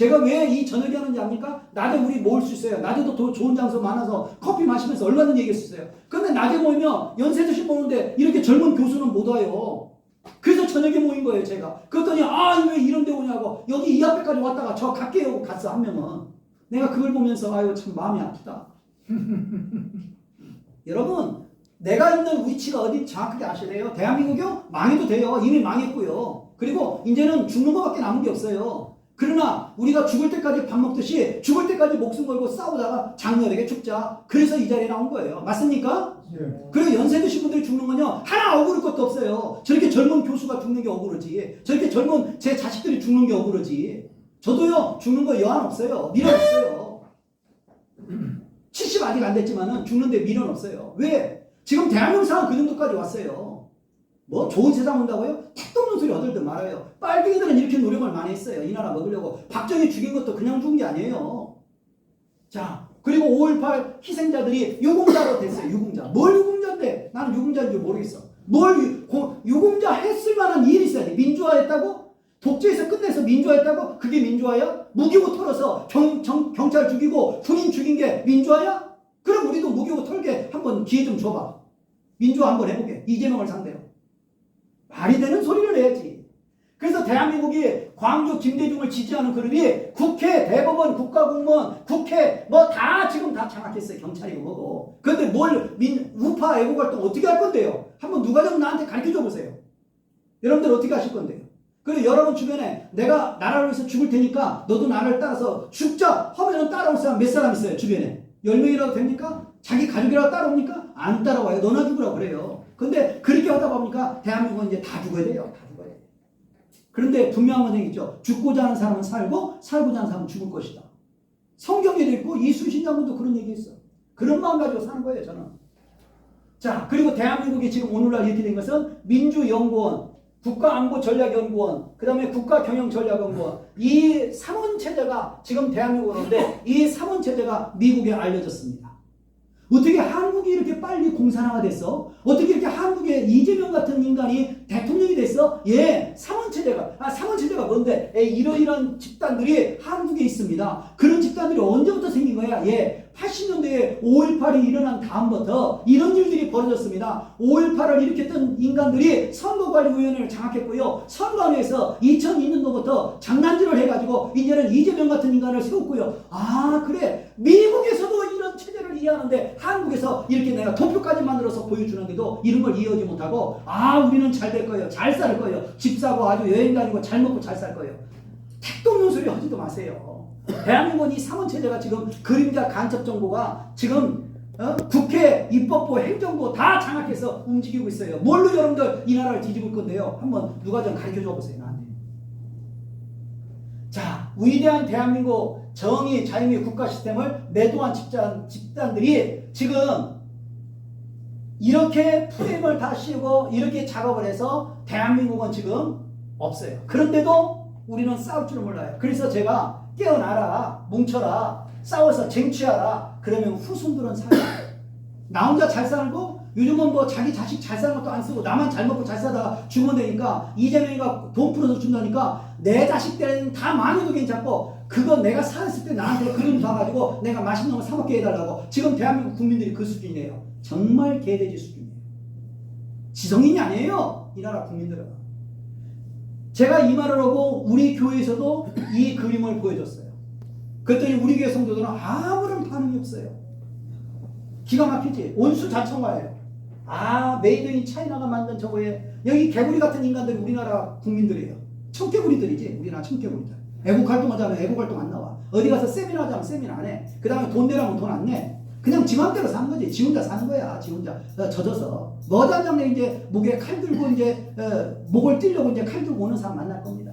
제가 왜 이 저녁에 하는지 압니까? 낮에 우리 모을 수 있어요. 낮에도 더 좋은 장소 많아서 커피 마시면서 얼마든지 얘기할 수 있어요. 근데 낮에 모이면 연세 드신 모는데 이렇게 젊은 교수는 못 와요. 그래서 저녁에 모인 거예요, 제가. 그랬더니 왜 이런 데 오냐고. 여기 이 앞에까지 왔다가 저 갈게요 하고 갔어, 한 명은. 내가 그걸 보면서 아유 참 마음이 아프다. 여러분, 내가 있는 위치가 어디 정확하게 아셔야 돼요. 대한민국이요? 망해도 돼요. 이미 망했고요. 그리고 이제는 죽는 것밖에 남은 게 없어요. 그러나 우리가 죽을 때까지 밥 먹듯이 죽을 때까지 목숨 걸고 싸우다가 장렬하게 죽자. 그래서 이 자리에 나온 거예요. 맞습니까? 예. 그리고 연세 드신 분들이 죽는 건요, 하나 억울할 것도 없어요. 저렇게 젊은 교수가 죽는 게 억울하지. 저렇게 젊은 제 자식들이 죽는 게 억울하지. 저도요, 죽는 거 여한 없어요. 미련 없어요. 70 아직 안 됐지만은 죽는데 미련 없어요. 왜? 지금 대한민국 상황 그 정도까지 왔어요. 뭐 좋은 세상 온다고요? 택도 없는 소리 얻을듯 말아요. 빨갱이들은 이렇게 노력을 많이 했어요. 이 나라 먹으려고. 박정희 죽인 것도 그냥 죽은 게 아니에요. 자, 그리고 5.18 희생자들이 유공자로 됐어요. 유공자. 뭘 유공자인데? 나는 유공자인 줄 모르겠어. 유공자 했을 만한 일이 있어야 돼. 민주화했다고? 독재에서 끝내서 민주화했다고? 그게 민주화야? 무기고 털어서 경찰 죽이고 군인 죽인 게 민주화야? 그럼 우리도 무기고 털게 한번 기회 좀 줘봐. 민주화 한번 해보게. 이재명을 상대로. 말이 되는 소리를 해야지. 그래서 대한민국이 광주 김대중을 지지하는 그룹이 국회, 대법원, 국가공무원, 국회 뭐 다 지금 다 장악했어요. 경찰이고 뭐고. 그런데 우파 애국활동 어떻게 할 건데요? 한번 누가 좀 나한테 가르쳐줘 보세요. 여러분들 어떻게 하실 건데요? 그리고 여러분 주변에 내가 나라를 위해서 죽을 테니까 너도 나를 따라서 죽자 하면은 따라올 사람 몇 사람 있어요? 주변에 10명이라도 됩니까? 자기 가족이라도 따라옵니까? 안 따라와요. 너나 죽으라고 그래요. 근데 그렇게 하다 보니까 대한민국은 이제 다 죽어야 돼요. 다 죽어야 돼요. 그런데 분명한 건 있죠. 죽고자 하는 사람은 살고 살고자 하는 사람은 죽을 것이다. 성경에도 있고 이순신 장군도 그런 얘기했어. 그런 마음 가지고 사는 거예요, 저는. 자, 그리고 대한민국이 지금 오늘날 이렇게 된 것은 민주연구원, 국가안보전략연구원, 그 다음에 국가경영전략연구원, 이 3원체제가 지금 대한민국에 오는데 이 3원체제가 미국에 알려졌습니다. 어떻게 한국이 이렇게 빨리 공산화됐어? 어떻게 이렇게 한국에 이재명 같은 인간이 대통령이 됐어? 예, 3원체제가 뭔데? 이러이러한 집단들이 한국에 있습니다. 그런 집단들이 언제부터 생긴 거야? 예, 80년대에 5.18이 일어난 다음부터 이런 일들이 벌어졌습니다. 5.18을 일으켰던 인간들이 선거관리위원회를 장악했고요. 선관위에서 2002년도부터 장난질을 해가지고 이제는 이재명 같은 인간을 세웠고요. 아, 그래. 미국에서도 이런 체제를 이해하는데 한국에서 이렇게 내가 도표까지 만들어서 보여주는데도 이런 걸 이해하지 못하고 우리는 잘 될 거예요. 잘 살 거예요. 집 사고 아주 여행 다니고 잘 먹고 잘 살 거예요. 택도 없는 소리 하지도 마세요. 대한민국은 이 3원체제가 지금 그림자 간첩 정보가 지금 국회, 입법부, 행정부 다 장악해서 움직이고 있어요. 뭘로 여러분들 이 나라를 뒤집을 건데요. 한번 누가 좀 가르쳐줘 보세요. 나한테. 자, 위대한 대한민국 정의, 자유의 국가 시스템을 매도한 집단들이 지금 이렇게 프레임을 다 씌우고 이렇게 작업을 해서 대한민국은 지금 없어요. 그런데도 우리는 싸울 줄은 몰라요. 그래서 제가 깨어나라, 뭉쳐라, 싸워서 쟁취하라. 그러면 후손들은 살아요. 나 혼자 잘 살고 요즘은 뭐 자기 자식 잘 사는 것도 안 쓰고 나만 잘 먹고 잘 살다가 죽으면 되니까 이재명이가 돈 풀어서 준다니까 내 자식 때는 다 망해도 괜찮고 그건 내가 살았을 때 나한테 그림 봐가지고 내가 맛있는 거 사 먹게 해달라고. 지금 대한민국 국민들이 그 수준이에요. 정말 개돼지 수준이에요. 지성인이 아니에요. 이 나라 국민들은. 제가 이 말을 하고 우리 교회에서도 이 그림을 보여줬어요. 그랬더니 우리 교회 성도들은 아무런 반응이 없어요. 기가 막히지. 온수자청화예요. 메이드 인 차이나가 만든 저거에 여기 개구리 같은 인간들이 우리나라 국민들이에요. 청개구리들이지. 우리나라 청개구리들. 애국활동하자면 애국활동 안 나와. 어디 가서 세미나 하자면 세미나 안 해. 그 다음에 돈 내라면 돈 안 내. 그냥 지 맘대로 사는 거지. 지 혼자 사는 거야. 지 혼자 젖어서. 머장장에 이제 목에 칼 들고 이제 목을 찔려고 이제 칼 들고 오는 사람 만날 겁니다.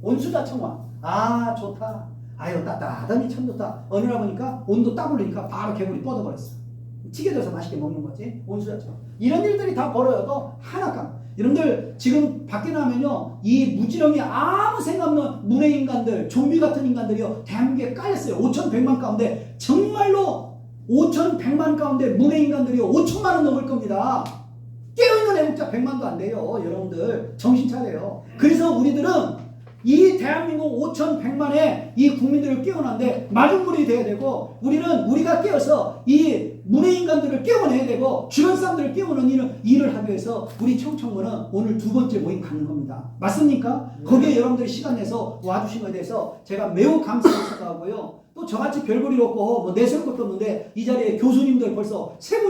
온수자청화. 좋다. 아유 따뜻하더니 참 좋다. 어느 날 보니까 온도 딱 올리니까 바로 개구리 뻗어버렸어. 튀겨져서 맛있게 먹는 거지. 온수자청화. 이런 일들이 다 벌어져도 하나감. 여러분들 지금 밖에 나면요 이 무지렁이 아무 생각 없는 문외인간들 좀비 같은 인간들이요 대한민국에 깔렸어요. 5,100만 가운데 정말로 5,100만 가운데 문외인간들이요 5천만 원 넘을 겁니다. 깨어있는 애국자 100만도 안 돼요. 여러분들 정신 차려요. 그래서 우리들은 이 대한민국 5,100만의 이 국민들을 깨어난데 마중물이 돼야 되고 우리가 깨어서 이 문외인간들을 깨워내야 되고 주변 사람들을 깨우는 일을 하기 위해서 우리 청청문은 오늘 두 번째 모임 갖는 겁니다. 맞습니까? 거기에 여러분들이 시간 내서 와주신 것에 대해서 제가 매우 감사를 생각하고요. 또 저같이 별볼일 없고 뭐 내세울 것도 없는데 이 자리에 교수님들 벌써 세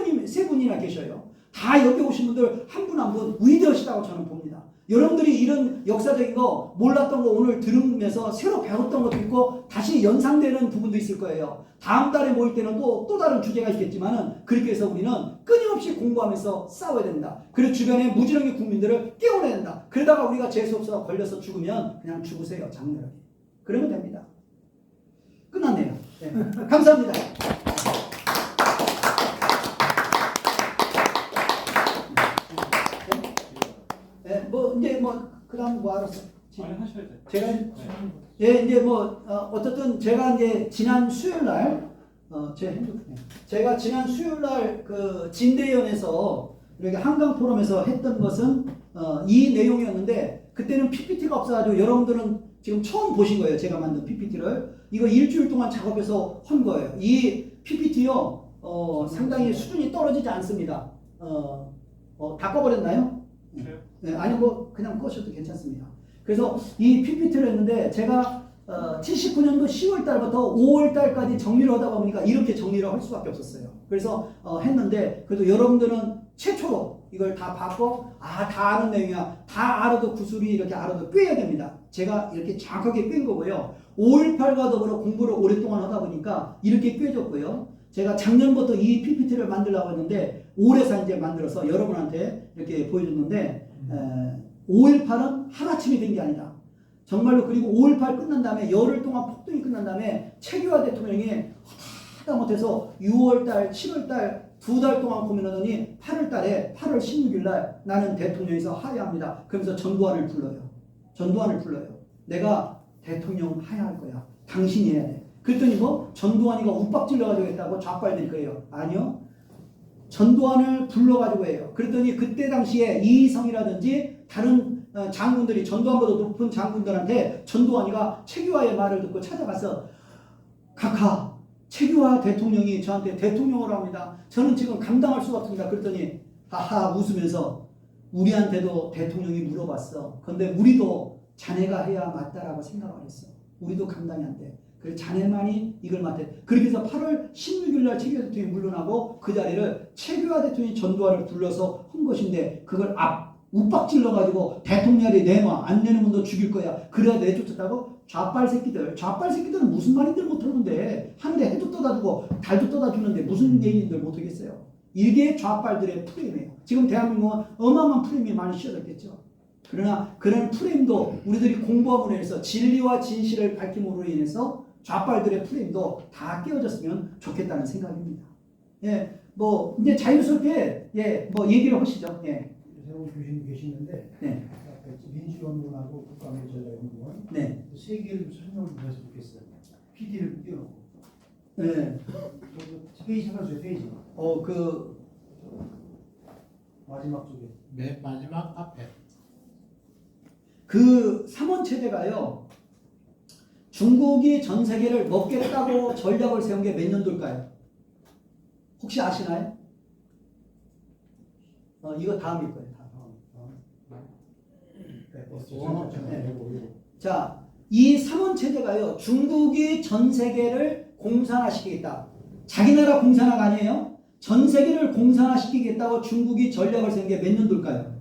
분이나 계셔요. 다 여기 오신 분들 한 분 한 분 위대하시다고 저는 봅니다. 여러분들이 이런 역사적인 거 몰랐던 거 오늘 들으면서 새로 배웠던 것도 있고 다시 연상되는 부분도 있을 거예요. 다음 달에 모일 때는 또 다른 주제가 있겠지만은 그렇게 해서 우리는 끊임없이 공부하면서 싸워야 된다. 그리고 주변의 무지렁이 국민들을 깨워내야 된다. 그러다가 우리가 재수없어 걸려서 죽으면 그냥 죽으세요. 장렬하게. 그러면 됩니다. 끝났네요. 네. 감사합니다. 네, 뭐 이제 뭐 그다음 뭐 알았어. 아니 하셔야 돼. 제가 이제 뭐 어쨌든 제가 이제 지난 수요일 날 제 핸드폰에 제가 지난 수요일 날 그 진대연에서 이렇게 한강 포럼에서 했던 것은 이 내용이었는데 그때는 PPT가 없어가지고 여러분들은 지금 처음 보신 거예요. 제가 만든 PPT를 이거 일주일 동안 작업해서 한 거예요. 이 PPT요 상당히 수준이 떨어지지 않습니다. 다 꺼버렸나요? 네, 아니 뭐 그냥 꺼셔도 괜찮습니다. 그래서 이 PPT를 했는데 제가 79년도 10월 달부터 5월 달까지 정리를 하다 보니까 이렇게 정리를 할 수밖에 없었어요. 그래서 했는데 그래도 여러분들은 최초로 이걸 다 받고 다 아는 내용이야. 다 알아도 구슬이 이렇게 알아도 꿰야 됩니다. 제가 이렇게 정확하게 꿰인 거고요. 5.18과 더불어 공부를 오랫동안 하다 보니까 이렇게 꿰졌고요. 제가 작년부터 이 PPT를 만들려고 했는데 올해서 이제 만들어서 여러분한테 이렇게 보여줬는데 5.18은 하루아침에 된 게 아니다. 정말로 그리고 5.18 끝난 다음에 열흘 동안 폭동이 끝난 다음에 최규하 대통령이 하다 못해서 6월달, 7월달 두 달 동안 고민하더니 8월달에 8월 16일 날 나는 대통령에서 하야합니다. 그러면서 전두환을 불러요. 전두환을 불러요. 내가 대통령 하야할 거야. 당신이 해야 돼. 그랬더니 뭐 전두환이가 욱박질러가지고 했다고 좌빨될 거예요. 아니요. 전두환을 불러가지고 해요. 그랬더니 그때 당시에 이희성이라든지 다른 장군들이 전두환보다 높은 장군들한테 전두환이가 최규하의 말을 듣고 찾아가서 각하 최규하 대통령이 저한테 대통령을 합니다. 저는 지금 감당할 수가 없습니다. 그랬더니 하하 웃으면서 우리한테도 대통령이 물어봤어. 근데 우리도 자네가 해야 맞다라고 생각을 했어. 우리도 감당이 안 돼. 그래서 자네만이 이걸 맡대. 그렇게 해서 8월 16일 날 최규하 대통령이 물러나고 그 자리를 최규하 대통령이 전두환을 불러서 한 것인데 그걸 욱박질러가지고 대통령이 내놔 안 내놓으면 너 죽일 거야. 그래야 내쫓았다고? 좌빨 새끼들은 무슨 말인들 못하는데 하늘에 해도 떠다주고 달도 떠다주는데 무슨 얘기인들 못하겠어요. 이게 좌빨들의 프레임이에요. 지금 대한민국은 어마어마한 프레임이 많이 씌워졌겠죠. 그러나 그런 프레임도 우리들이 공부하고 해서 진리와 진실을 밝힘으로 인해서 좌빨들의 프레임도 다 깨어졌으면 좋겠다는 생각입니다. 예, 뭐 이제 자유스럽게 뭐 얘기를 하시죠. 예. 새로운 교수님 계시는데 네. 민주연구원하고 국가민주연구원 네. 세 개를 설명을 좀 해서 좋겠어요. PD를 띄워놓고. 네. 페이지 찾아주세요. 페이지. 마지막 쪽에. 맨 마지막 앞에. 그 3원 체제가요. 중국이 전 세계를 먹겠다고 전략을 세운 게 몇 년도일까요? 혹시 아시나요? 이거 다음일 거예요. 자, 이 3원 체제가요. 중국이 전 세계를 공산화시키겠다. 자기 나라 공산화가 아니에요. 전 세계를 공산화시키겠다고 중국이 전략을 세운 게 몇 년도일까요?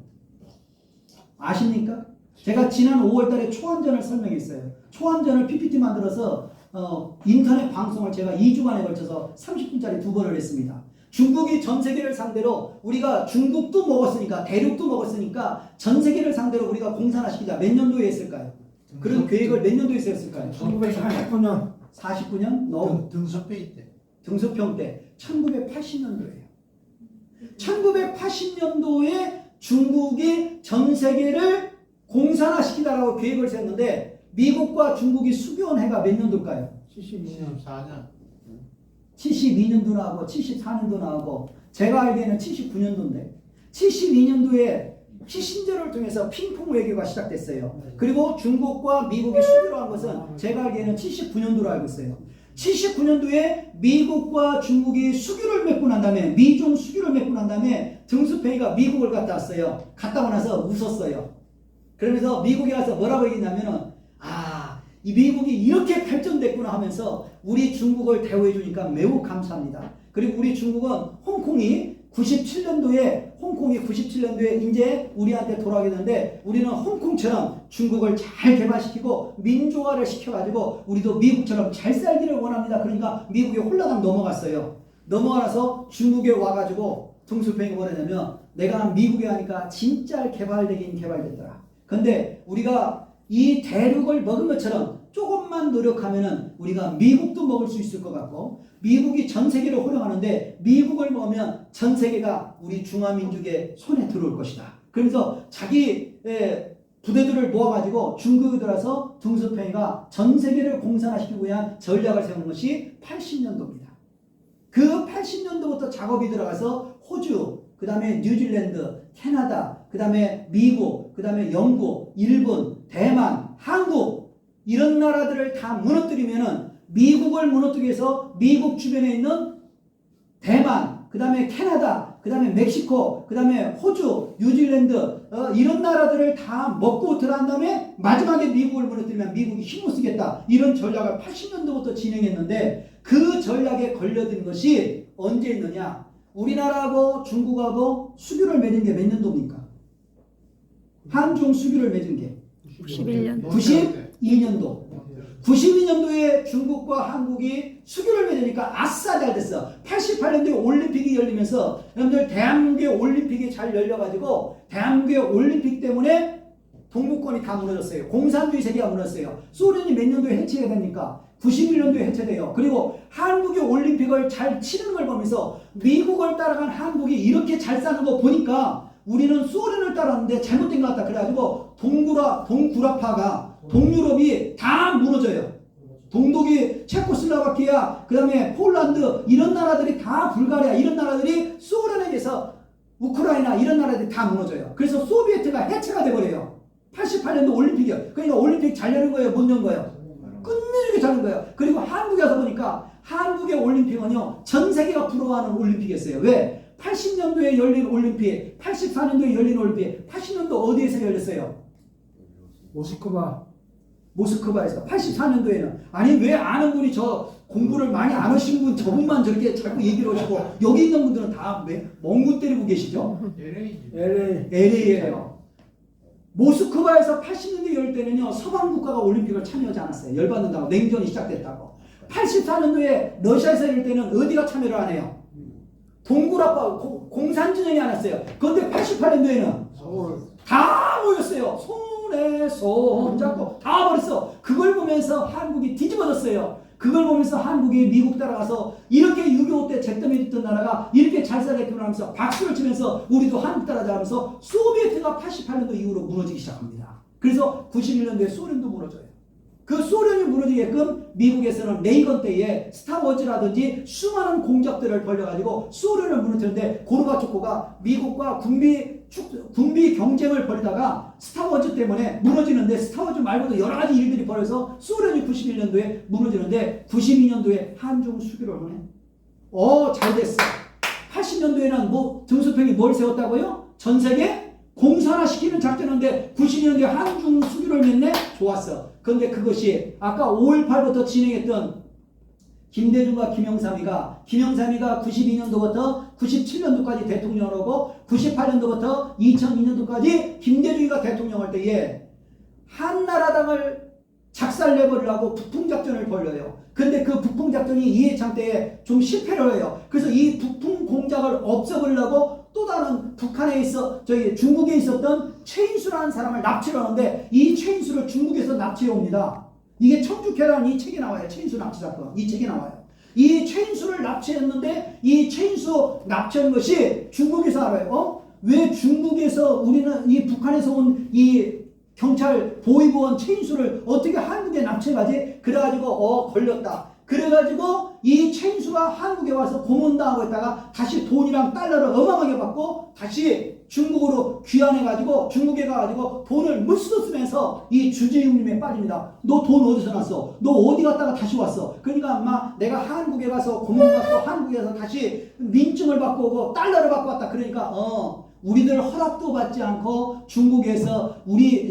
아십니까? 제가 지난 5월 달에 초안전을 설명했어요. 초안전을 PPT 만들어서 인터넷 방송을 제가 2주간에 걸쳐서 30분짜리 2번을 했습니다. 중국이 전 세계를 상대로 우리가 중국도 먹었으니까 대륙도 먹었으니까 전 세계를 상대로 우리가 공산화시키자. 몇 년도에 했을까요? 그런 계획을 몇 년도에 세웠을까요? 1949년. 49년? No. 등소페이 때. 등소평 때 1980년도예요. 1980년도에 중국이 전 세계를 공산화시키다라고 계획을 세웠는데 미국과 중국이 수교한 해가 몇 년도일까요? 72년 4년. 72년도 나오고 74년도 나오고 제가 알기에는 79년도인데 72년도에 키신저를 통해서 핑퐁 외교가 시작됐어요. 그리고 중국과 미국이 수교로 한 것은 제가 알기에는 79년도로 알고 있어요. 79년도에 미국과 중국이 수교를 맺고 난 다음에 미중 수교를 맺고 난 다음에 등수팽이가 미국을 갔다 왔어요. 갔다 오고 나서 웃었어요. 그러면서 미국에 가서 뭐라고 얘기했냐면은 이 미국이 이렇게 발전됐구나 하면서 우리 중국을 대우해 주니까 매우 감사합니다. 그리고 우리 중국은 홍콩이 97년도에 이제 우리한테 돌아오게 되는데 우리는 홍콩처럼 중국을 잘 개발시키고 민주화를 시켜가지고 우리도 미국처럼 잘 살기를 원합니다. 그러니까 미국에 홀라당 넘어갔어요. 넘어가서 중국에 와가지고 등수팽이 뭐냐면 내가 미국에 가니까 진짜 개발되긴 개발됐더라. 근데 우리가 이 대륙을 먹은 것처럼 조금만 노력하면은 우리가 미국도 먹을 수 있을 것 같고 미국이 전 세계를 호령하는데 미국을 먹으면 전 세계가 우리 중화민족의 손에 들어올 것이다. 그래서 자기 부대들을 모아가지고 중국에 들어서 등수팽이가 전 세계를 공산화시키기 위한 전략을 세운 것이 80년도입니다. 그 80년도부터 작업이 들어가서 호주, 그 다음에 뉴질랜드, 캐나다, 그 다음에 미국, 그 다음에 영국, 일본, 대만, 한국 이런 나라들을 다 무너뜨리면은 미국을 무너뜨리기 위해서 미국 주변에 있는 대만, 그 다음에 캐나다, 그 다음에 멕시코, 그 다음에 호주, 뉴질랜드 이런 나라들을 다 먹고 들어간 다음에 마지막에 미국을 무너뜨리면 미국이 힘을 쓰겠다. 이런 전략을 80년도부터 진행했는데 그 전략에 걸려든 것이 언제 있느냐? 우리나라하고 중국하고 수교를 맺은 게 몇 년도입니까? 한중 수교를 맺은 게 91년. 92년도. 92년도에 중국과 한국이 수교를 맺으니까 아싸 잘 됐어. 88년도에 올림픽이 열리면서 여러분들 대한민국의 올림픽이 잘 열려가지고 대한민국의 올림픽 때문에 동북권이 다 무너졌어요. 공산주의 세계가 무너졌어요. 소련이 몇 년도에 해체가 됩니까? 91년도에 해체돼요. 그리고 한국의 올림픽을 잘 치는 걸 보면서 미국을 따라간 한국이 이렇게 잘 사는 거 보니까 우리는 소련을 따랐는데 잘못된 것 같다. 그래가지고 동구라파가 동유럽이 다 무너져요. 동독이 체코슬로바키아, 그 다음에 폴란드 이런 나라들이 다 불가리아 이런 나라들이 소련에 의해서 우크라이나 이런 나라들이 다 무너져요. 그래서 소비에트가 해체가 돼버려요. 88년도 올림픽이요. 그러니까 올림픽 잘 여는 거예요? 못 여는 거예요? 끝내주게 자는 거예요. 그리고 한국에 와서 보니까 한국의 올림픽은요 전 세계가 부러워하는 올림픽이었어요. 왜? 80년도에 열린 올림픽, 84년도에 열린 올림픽, 80년도 어디에서 열렸어요? 모스크바에서. 84년도에는. 아니 왜 아는 분이 저 공부를 많이 안 하신 분 저분만 저렇게 자꾸 얘기를 하시고 여기 있는 분들은 다 멍군 때리고 계시죠? LA예요. 모스크바에서 80년대 열 때는요 서방 국가가 올림픽을 참여하지 않았어요. 열받는다고 냉전이 시작됐다고. 84년도에 러시아에서 열 때는 어디가 참여를 안 해요? 동구라파 공산진영이 안 왔어요. 그런데 88년도에는 다 모였어요. 손에 손 잡고 다 버렸어. 그걸 보면서 한국이 뒤집어졌어요. 그걸 보면서 한국이 미국 따라가서 이렇게 6.25 때 잿더미 됐던 나라가 이렇게 잘 살았구나 하면서 박수를 치면서 우리도 한국 따라가면서 소비에트가 88년도 이후로 무너지기 시작합니다. 그래서 91년도에 소련도 무너져요. 그 소련이 무너지게끔 미국에서는 레이건 때에 스타워즈라든지 수많은 공작들을 벌려가지고 소련을 무너뜨렸는데 고르바초프가 미국과 군비 경쟁을 벌이다가 스타워즈 때문에 무너지는데 스타워즈 말고도 여러 가지 일들이 벌어서 소련이 91년도에 무너지는데 92년도에 한중 수교를 하네. 잘 됐어. 80년도에는 뭐 등수평이 뭘 세웠다고요? 전 세계 공산화시키는 작전인데 92년도에 한중 수교를 맺네? 좋았어. 그런데 그것이 아까 5.18부터 진행했던 김대중과 김영삼이가 92년도부터 97년도까지 대통령을 하고 98년도부터 2002년도까지 김대중이가 대통령할 때에 한나라당을 작살내버리려고 북풍작전을 벌여요. 근데 그 북풍작전이 이해창 때에 좀 실패를 해요. 그래서 이 북풍 공작을 없애버리려고 또 다른 북한에 중국에 있었던 최인수라는 사람을 납치를 하는데 이 최인수를 중국에서 납치해 옵니다. 이게 청주회란 이 책에 나와요. 최인수 납치 사건. 이 책에 나와요. 이 최인수를 납치했는데 이 최인수 납치한 것이 중국에서 알아요. 왜 중국에서 우리는 이 북한에서 온 이 경찰 보위부원 최인수를 어떻게 한국에 납치해가지? 그래가지고 걸렸다. 그래가지고 이 최인수가 한국에 와서 고문당하고 있다가 다시 돈이랑 달러를 어마어마하게 받고 다시 중국으로 귀환해가지고 중국에 가가지고 돈을 물수도 쓰면서 이 주제육림에 빠집니다. 너 돈 어디서 났어? 너 어디 갔다가 다시 왔어? 그러니까 아마 내가 한국에 가서 고문받고 한국에서 다시 민증을 받고 오고 달러를 받고 왔다. 그러니까 우리들 허락도 받지 않고 중국에서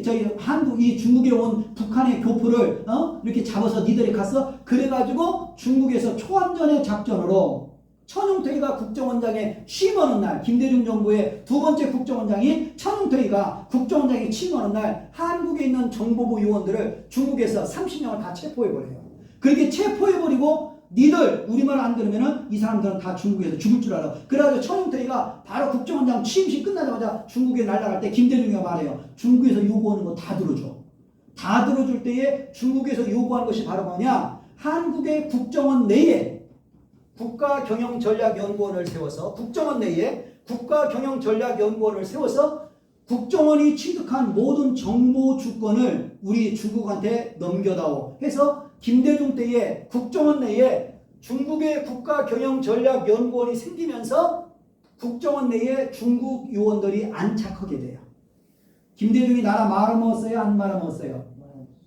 저희 한국이 중국에 온 북한의 교포를 이렇게 잡아서 니들이 갔어. 그래가지고 중국에서 초안전의 작전으로 천용택이가 국정원장에 취임하는 날, 김대중 정부의 두 번째 국정원장이 천용택이가 국정원장에 취임하는 날 한국에 있는 정보부 요원들을 중국에서 30명을 다 체포해버려요. 그렇게 체포해버리고 니들 우리말 안 들으면은 이 사람들은 다 중국에서 죽을 줄 알아. 그래가지고 천용택이가 바로 국정원장 취임식 끝나자마자 중국에 날아갈 때 김대중이가 말해요. 중국에서 요구하는 거 다 들어줘. 다 들어줄 때에 중국에서 요구하는 것이 바로 뭐냐? 한국의 국정원 내에 국가경영전략연구원을 세워서 국정원 내에 국가경영전략연구원을 세워서 국정원이 취득한 모든 정보 주권을 우리 중국한테 넘겨다오 해서 김대중 때에 국정원 내에 중국의 국가경영전략연구원이 생기면서 국정원 내에 중국 요원들이 안착하게 돼요. 김대중이 나라 말아먹었어요? 안 말아먹었어요?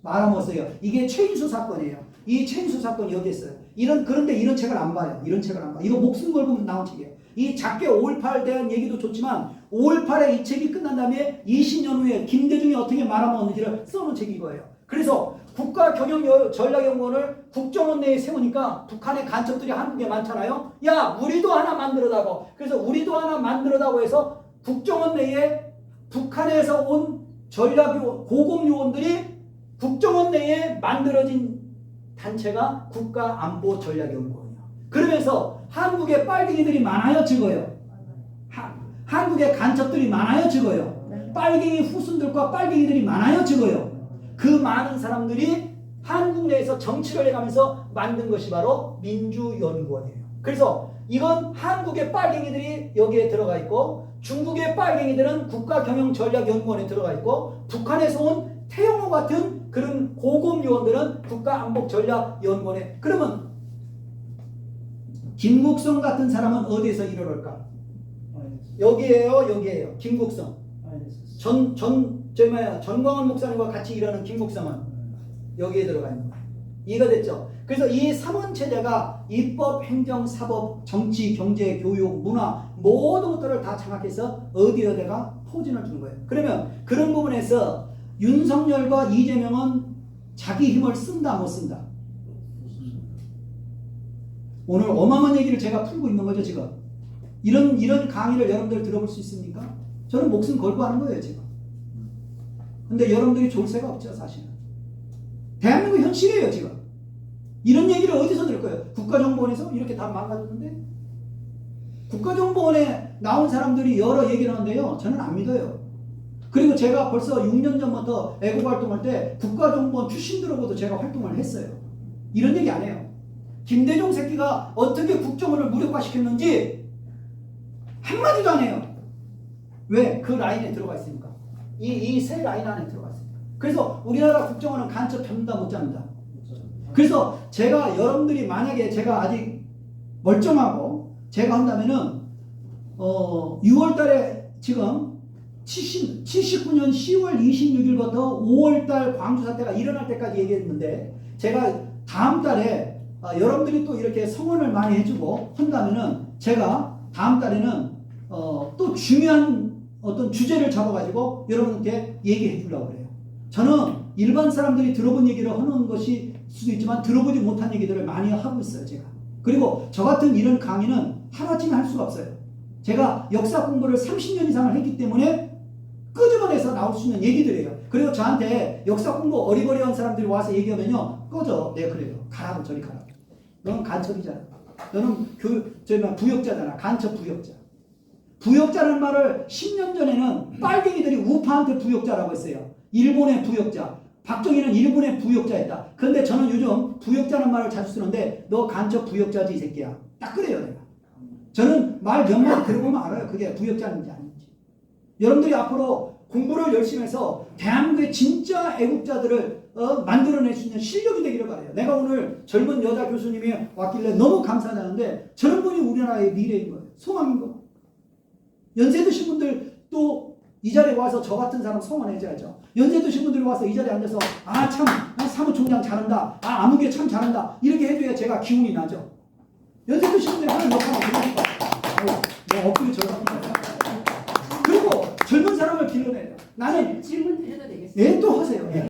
말아먹었어요. 이게 최인수 사건이에요. 이 최인수 사건이 여기 있어요. 그런데 이런 책을 안 봐요. 이런 책을 안 봐. 이거 목숨 걸고 나온 책이에요. 이 작게 5.18 대한 얘기도 좋지만 5.18의 이 책이 끝난 다음에 20년 후에 김대중이 어떻게 말아먹었는지를 써놓은 책이 이거예요. 그래서 국가경영전략연구원을 국정원 내에 세우니까 북한의 간첩들이 한국에 많잖아요. 야, 우리도 하나 만들어다고. 그래서 우리도 하나 만들어다고 해서 국정원 내에 북한에서 온 고급 요원들이 국정원 내에 만들어진 단체가 국가안보전략연구원이에요. 그러면서 한국에 빨갱이들이 많아요, 적어요? 한국에 간첩들이 많아요, 적어요? 빨갱이 후순들과 빨갱이들이 많아요, 적어요? 그 많은 사람들이 한국 내에서 정치를 해가면서 만든 것이 바로 민주연구원이에요. 그래서 이건 한국의 빨갱이들이 여기에 들어가 있고 중국의 빨갱이들은 국가경영전략연구원에 들어가 있고 북한에서 온 태영호 같은 그런 고급 요원들은 국가안보전략연구원에. 그러면 김국성 같은 사람은 어디에서 일을 할까? 여기에요. 김국성. 전광훈 목사님과 같이 일하는 김국성은 여기에 들어가 있는 거예요. 이해가 됐죠? 그래서 이 3원 체제가 입법, 행정, 사법, 정치, 경제, 교육, 문화 모든 것들을 다 장악해서 어디에다가 포진을 주는 거예요. 그러면 그런 부분에서 윤석열과 이재명은 자기 힘을 쓴다 못 쓴다? 오늘 어마어마한 얘기를 제가 풀고 있는 거죠 지금. 이런 강의를 여러분들 들어볼 수 있습니까? 저는 목숨 걸고 하는 거예요 지금. 근데 여러분들이 좋을 새가 없죠 사실은. 대한민국 현실이에요 지금. 이런 얘기를 어디서 들을 거예요? 국가정보원에서 이렇게 다 망가졌는데? 국가정보원에 나온 사람들이 여러 얘기를 하는데요 저는 안 믿어요. 그리고 제가 벌써 6년 전부터 애국 활동할 때 국가정보원 출신들하고도 제가 활동을 했어요. 이런 얘기 안 해요. 김대중 새끼가 어떻게 국정원을 무력화시켰는지 한마디도 안 해요. 왜? 그 라인에 들어가 있으니까. 이 세 라인 안에 들어가 있으니까. 그래서 우리나라 국정원은 간첩 잡는다 못 잡는다. 그래서 제가 여러분들이 만약에 제가 아직 멀쩡하고 제가 한다면은 6월 달에 지금 79년 10월 26일부터 5월달 광주 사태가 일어날 때까지 얘기했는데 제가 다음 달에 여러분들이 또 이렇게 성원을 많이 해주고 한다면은 제가 다음 달에는 또 중요한 어떤 주제를 잡아가지고 여러분께 얘기해 주려고 그래요. 저는 일반 사람들이 들어본 얘기를 하는 것이 수도 있지만 들어보지 못한 얘기들을 많이 하고 있어요 제가. 그리고 저 같은 이런 강의는 하루아침에 할 수가 없어요. 제가 역사 공부를 30년 이상을 했기 때문에 끄집어내서 나올 수 있는 얘기들이에요. 그리고 저한테 역사 공부 어리버리한 사람들이 와서 얘기하면요 꺼져. 네 그래요. 가라고 저리 가라고. 너는 간첩이잖아. 너는 부역자잖아. 간첩 부역자. 부역자라는 말을 10년 전에는 빨갱이들이 우파한테 부역자라고 했어요. 일본의 부역자. 박정희는 일본의 부역자였다. 그런데 저는 요즘 부역자라는 말을 자주 쓰는데 너 간첩 부역자지 이 새끼야. 딱 그래요 내가. 저는 말 몇 마디 들어보면 알아요. 그게 부역자인지 아닌지. 여러분들이 앞으로 공부를 열심히 해서 대한민국의 진짜 애국자들을 만들어낼 수 있는 실력이 되기를 바라요. 내가 오늘 젊은 여자 교수님이 왔길래 너무 감사하다는데 저런 분이 우리나라의 미래인 거예요. 소망인 거예요. 연세 드신 분들 또 이 자리에 와서 저 같은 사람 성원해줘야죠. 연세 드신 분들이 와서 이 자리에 앉아서 참 사무총장 잘한다. 아무개 참 잘한다. 이렇게 해줘야 제가 기운이 나죠. 연세 드신 분들이 하는 역할은 그러니까 뭐 엎드려 절합니다. 그리고 젊은 사람을 길러내요. 나는 질문 드려도 되겠어요? 예, 또 하세요. 예.